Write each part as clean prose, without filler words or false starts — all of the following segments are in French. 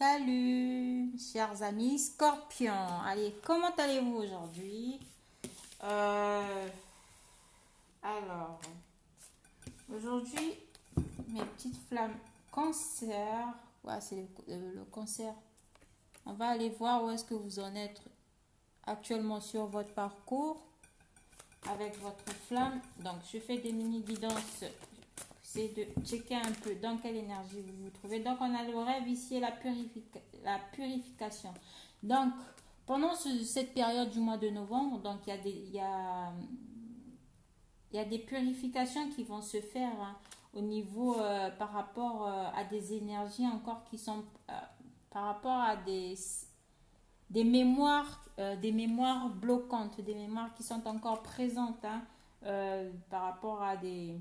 Salut, chers amis scorpions. Allez, comment allez-vous aujourd'hui? Euh, alors, aujourd'hui, mes petites flammes cancer. Ouais, c'est le cancer. On va aller voir où est-ce que vous en êtes actuellement sur votre parcours avec votre flamme. Donc, je fais des mini-guidances. C'est de checker un peu dans quelle énergie vous vous trouvez. Donc, on a le rêve ici et la purification. Donc, pendant cette période du mois de novembre, donc il y a des purifications qui vont se faire au niveau par rapport à des énergies encore qui sont par rapport à des mémoires bloquantes, des mémoires qui sont encore présentes par rapport à des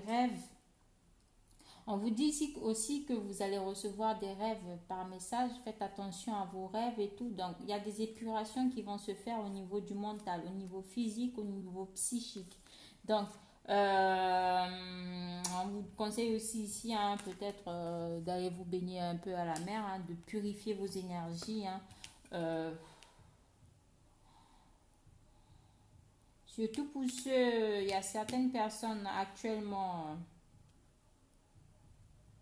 rêves. On vous dit ici aussi que vous allez recevoir des rêves par message. Faites attention à vos rêves et tout. Donc, il y a des épurations qui vont se faire au niveau du mental, au niveau physique, au niveau psychique. Donc, on vous conseille aussi ici, peut-être d'aller vous baigner un peu à la mer, de purifier vos énergies. Surtout pour ceux, il y a certaines personnes actuellement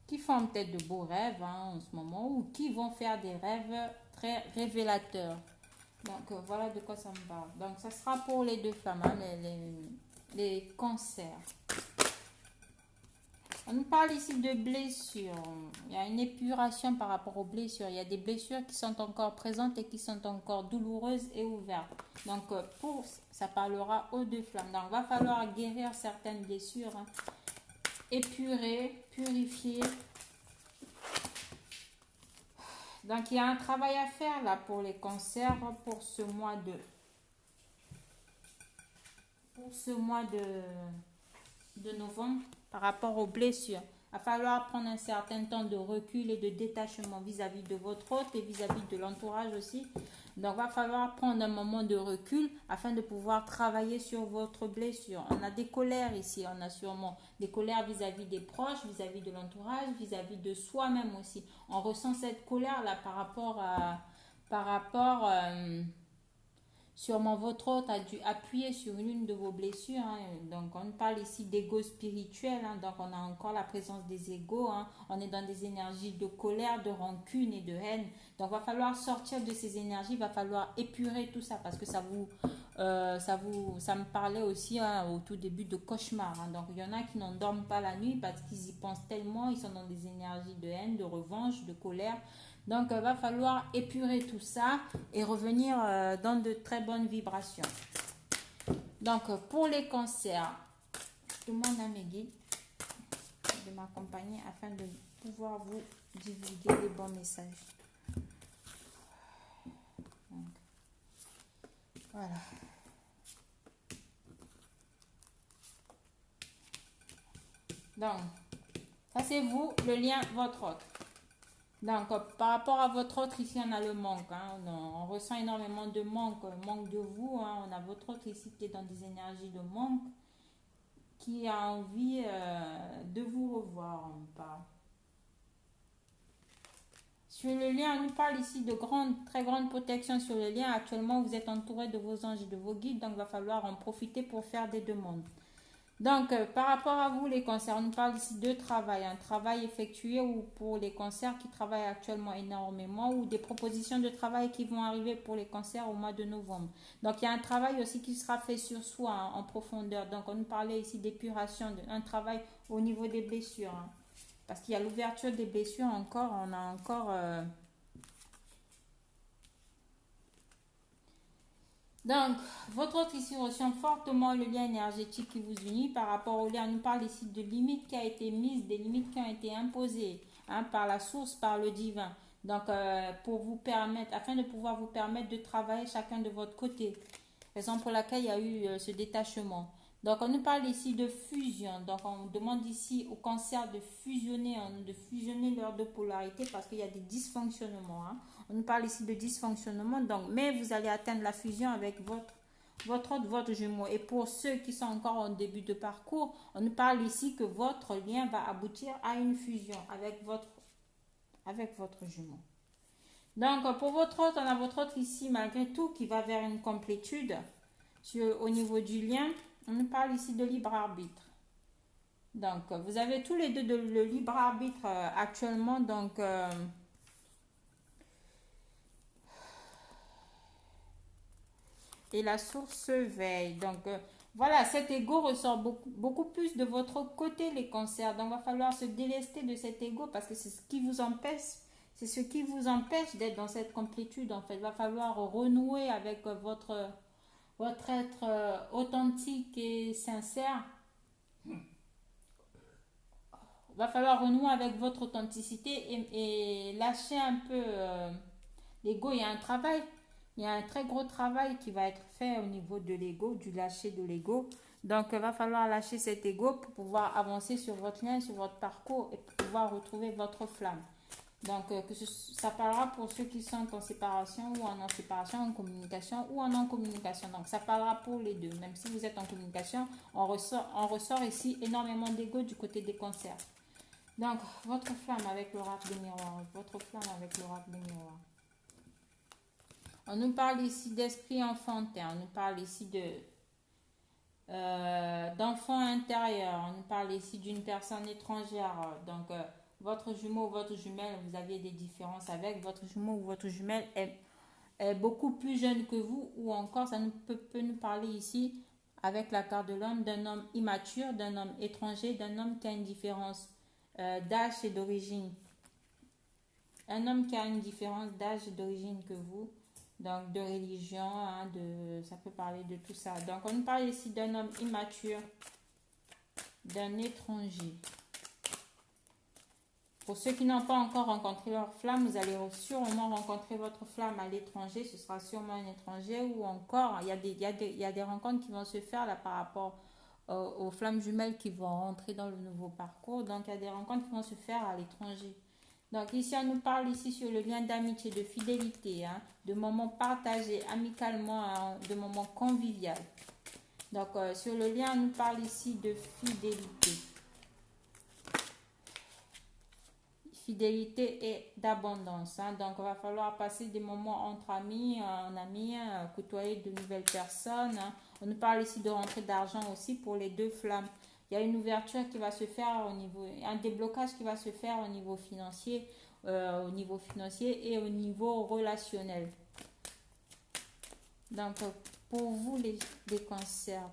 qui font peut-être de beaux rêves en ce moment ou qui vont faire des rêves très révélateurs. Donc voilà de quoi ça me parle. Donc ça sera pour les deux femmes, les cancers. On nous parle ici de blessures. Il y a une épuration par rapport aux blessures. Il y a des blessures qui sont encore présentes et qui sont encore douloureuses et ouvertes. Donc ça parlera aux deux flammes. Donc il va falloir guérir certaines blessures, épurer, purifier. Donc il y a un travail à faire là pour les cancers pour ce mois de novembre par rapport aux blessures. Il va falloir prendre un certain temps de recul et de détachement vis-à-vis de votre hôte et vis-à-vis de l'entourage aussi. Donc, il va falloir prendre un moment de recul afin de pouvoir travailler sur votre blessure. On a des colères ici, on a sûrement des colères vis-à-vis des proches, vis-à-vis de l'entourage, vis-à-vis de soi-même aussi. On ressent cette colère-là par rapport sûrement votre hôte a dû appuyer sur l'une de vos blessures. Donc on parle ici d'ego spirituel. Donc on a encore la présence des égos. On est dans des énergies de colère, de rancune et de haine. Donc il va falloir sortir de ces énergies. Il va falloir épurer tout ça parce que ça me parlait aussi au tout début de cauchemar. Donc il y en a qui n'en dorment pas la nuit parce qu'ils y pensent tellement. Ils sont dans des énergies de haine, de revanche, de colère. Donc, il va falloir épurer tout ça et revenir dans de très bonnes vibrations. Donc, pour les cancers, je demande à mes guides de m'accompagner afin de pouvoir vous divulguer les bons messages. Donc, voilà. Donc, ça c'est vous, le lien, votre autre. Donc, par rapport à votre autre, ici, on a le manque. On ressent énormément de manque de vous. On a votre autre ici qui est dans des énergies de manque, qui a envie de vous revoir. Sur le lien, on nous parle ici de très grande protection sur le lien. Actuellement, vous êtes entouré de vos anges et de vos guides, donc il va falloir en profiter pour faire des demandes. Donc, par rapport à vous, les cancers, on nous parle ici de travail. Un travail effectué ou pour les cancers qui travaillent actuellement énormément ou des propositions de travail qui vont arriver pour les cancers au mois de novembre. Donc, il y a un travail aussi qui sera fait sur soi en profondeur. Donc, on nous parlait ici d'épuration, un travail au niveau des blessures. Parce qu'il y a l'ouverture des blessures encore. On a encore... Donc, votre autre ici ressent fortement le lien énergétique qui vous unit par rapport au lien. On nous parle ici de limites qui ont été mises, des limites qui ont été imposées par la source, par le divin. Donc, pour vous permettre, afin de pouvoir vous permettre de travailler chacun de votre côté. Raison pour laquelle il y a eu ce détachement. Donc, on nous parle ici de fusion. Donc, on demande ici au cancer de fusionner leurs deux polarités parce qu'il y a des dysfonctionnements. On nous parle ici de dysfonctionnement. Donc, mais vous allez atteindre la fusion avec votre votre autre, votre jumeau. Et pour ceux qui sont encore en début de parcours, on nous parle ici que votre lien va aboutir à une fusion avec votre jumeau. Donc, pour votre autre, on a votre autre ici, malgré tout, qui va vers une complétude au niveau du lien. On nous parle ici de libre arbitre. Donc, vous avez tous les deux le libre arbitre actuellement. Donc, et la source veille. Donc, voilà, cet ego ressort beaucoup plus de votre côté, les cancers. Donc, il va falloir se délester de cet ego parce que c'est ce qui vous empêche. C'est ce qui vous empêche d'être dans cette complétude. En fait, il va falloir renouer avec votre être authentique et sincère. Il va falloir renouer avec votre authenticité et lâcher un peu l'ego. Il y a un travail, il y a un très gros travail qui va être fait au niveau de l'ego, du lâcher de l'ego. Donc, il va falloir lâcher cet ego pour pouvoir avancer sur votre lien, sur votre parcours et pour pouvoir retrouver votre flamme. Donc, ça parlera pour ceux qui sont en séparation ou en séparation, en communication ou en non-communication. Donc, ça parlera pour les deux. Même si vous êtes en communication, on ressort ici énormément d'ego du côté des cancers. Donc, votre flamme avec l'oracle des miroirs. Votre flamme avec l'oracle des miroirs. On nous parle ici d'esprit enfantin. On nous parle ici d'enfant intérieur. On nous parle ici d'une personne étrangère. Donc, votre jumeau ou votre jumelle, vous aviez des différences avec. Votre jumeau ou votre jumelle est beaucoup plus jeune que vous. Ou encore, ça peut nous parler ici, avec la carte de l'homme, d'un homme immature, d'un homme étranger, d'un homme qui a une différence d'âge et d'origine. Un homme qui a une différence d'âge et d'origine que vous. Donc, de religion, hein, ça peut parler de tout ça. Donc, on nous parle ici d'un homme immature, d'un étranger. Pour ceux qui n'ont pas encore rencontré leur flamme, vous allez sûrement rencontrer votre flamme à l'étranger. Ce sera sûrement un étranger ou encore, il y a des rencontres qui vont se faire là par rapport aux flammes jumelles qui vont rentrer dans le nouveau parcours. Donc, il y a des rencontres qui vont se faire à l'étranger. Donc, ici, on nous parle ici sur le lien d'amitié, de fidélité, hein, de moments partagés amicalement, hein, de moments conviviaux. Donc, sur le lien, on nous parle ici de fidélité. Fidélité et d'abondance. Hein. Donc, il va falloir passer des moments entre amis, en amis, côtoyer de nouvelles personnes. Hein. On nous parle ici de rentrée d'argent aussi pour les deux flammes. Il y a une ouverture qui va se faire au niveau, un déblocage qui va se faire au niveau financier et au niveau relationnel. Donc, pour vous les cancers,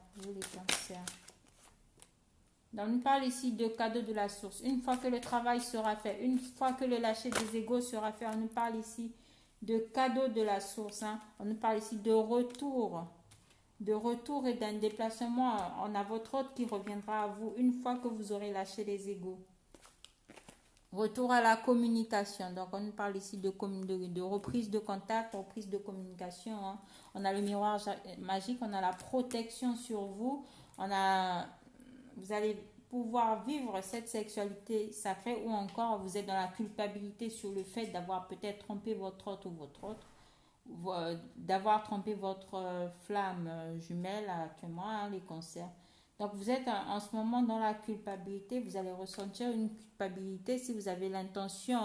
Donc, on parle ici de cadeau de la source. Une fois que le travail sera fait, une fois que le lâcher des égos sera fait, on nous parle ici de cadeau de la source. Hein. On nous parle ici de retour et d'un déplacement. On a votre hôte qui reviendra à vous une fois que vous aurez lâché les égos. Retour à la communication. Donc, on nous parle ici de reprise de contact, reprise de communication. Hein. On a le miroir magique, on a la protection sur vous. Vous allez pouvoir vivre cette sexualité sacrée ou encore vous êtes dans la culpabilité sur le fait d'avoir peut-être trompé votre hôte ou votre autre. D'avoir trompé votre flamme jumelle actuellement, hein, les cancers. Donc vous êtes en ce moment dans la culpabilité, vous allez ressentir une culpabilité si vous avez l'intention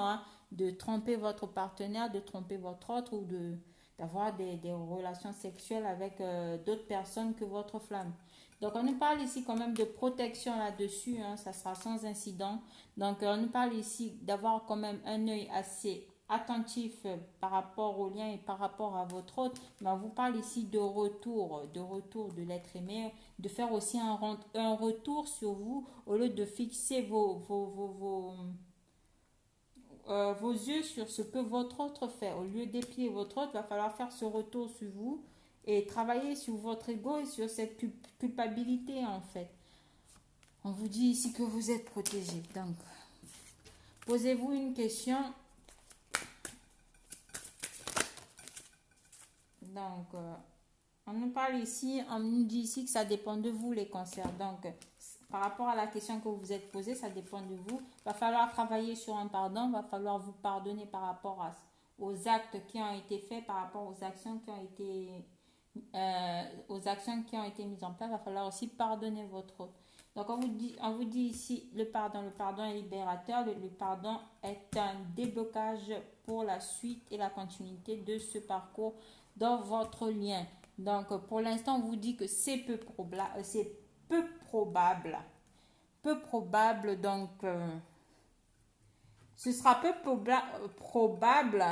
de tromper votre partenaire, de tromper votre autre ou d'avoir des relations sexuelles avec d'autres personnes que votre flamme. Donc on nous parle ici quand même de protection là-dessus, hein, ça sera sans incident. Donc on nous parle ici d'avoir quand même un œil assez attentif par rapport au lien et par rapport à votre autre, mais on vous parle ici de retour de l'être aimé, de faire aussi un retour sur vous au lieu de fixer vos yeux sur ce que votre autre fait. Au lieu d'épier votre autre, il va falloir faire ce retour sur vous et travailler sur votre ego et sur cette culpabilité en fait. On vous dit ici que vous êtes protégé. Donc, posez-vous une question. Donc, on nous parle ici, on nous dit ici que ça dépend de vous les cancers. Donc, par rapport à la question que vous vous êtes posée, ça dépend de vous. Il va falloir travailler sur un pardon, il va falloir vous pardonner par rapport aux actes qui ont été faits, par rapport aux actions qui ont été aux actions qui ont été mises en place, il va falloir aussi pardonner votre hôte. Donc on vous dit ici le pardon est libérateur, le pardon est un déblocage pour la suite et la continuité de ce parcours dans votre lien. Donc pour l'instant on vous dit que c'est peu probable, donc ce sera probable,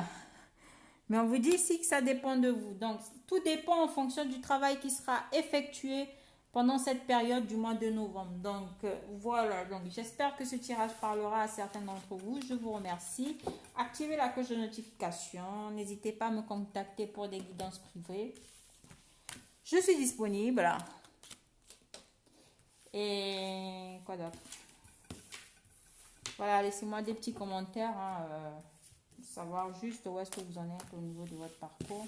mais on vous dit ici que ça dépend de vous. Donc, tout dépend en fonction du travail qui sera effectué pendant cette période du mois de novembre. Donc, voilà. Donc, j'espère que ce tirage parlera à certains d'entre vous. Je vous remercie. Activez la cloche de notification. N'hésitez pas à me contacter pour des guidances privées. Je suis disponible. Et quoi d'autre? Voilà, laissez-moi des petits commentaires. Savoir juste où est-ce que vous en êtes au niveau de votre parcours,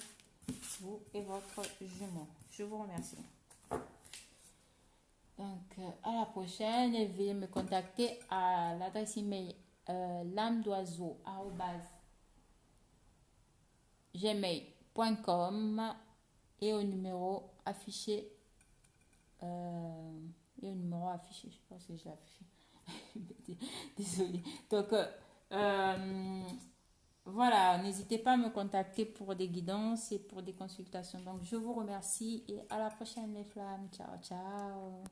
vous et votre jumeau. Je vous remercie. Donc, à la prochaine. Et veuillez me contacter à l'adresse email lamedoiseau@gmail.com et au numéro affiché. Je pense que j'ai affiché. Désolée. Donc, voilà, n'hésitez pas à me contacter pour des guidances et pour des consultations. Donc, je vous remercie et à la prochaine, mes flammes. Ciao, ciao.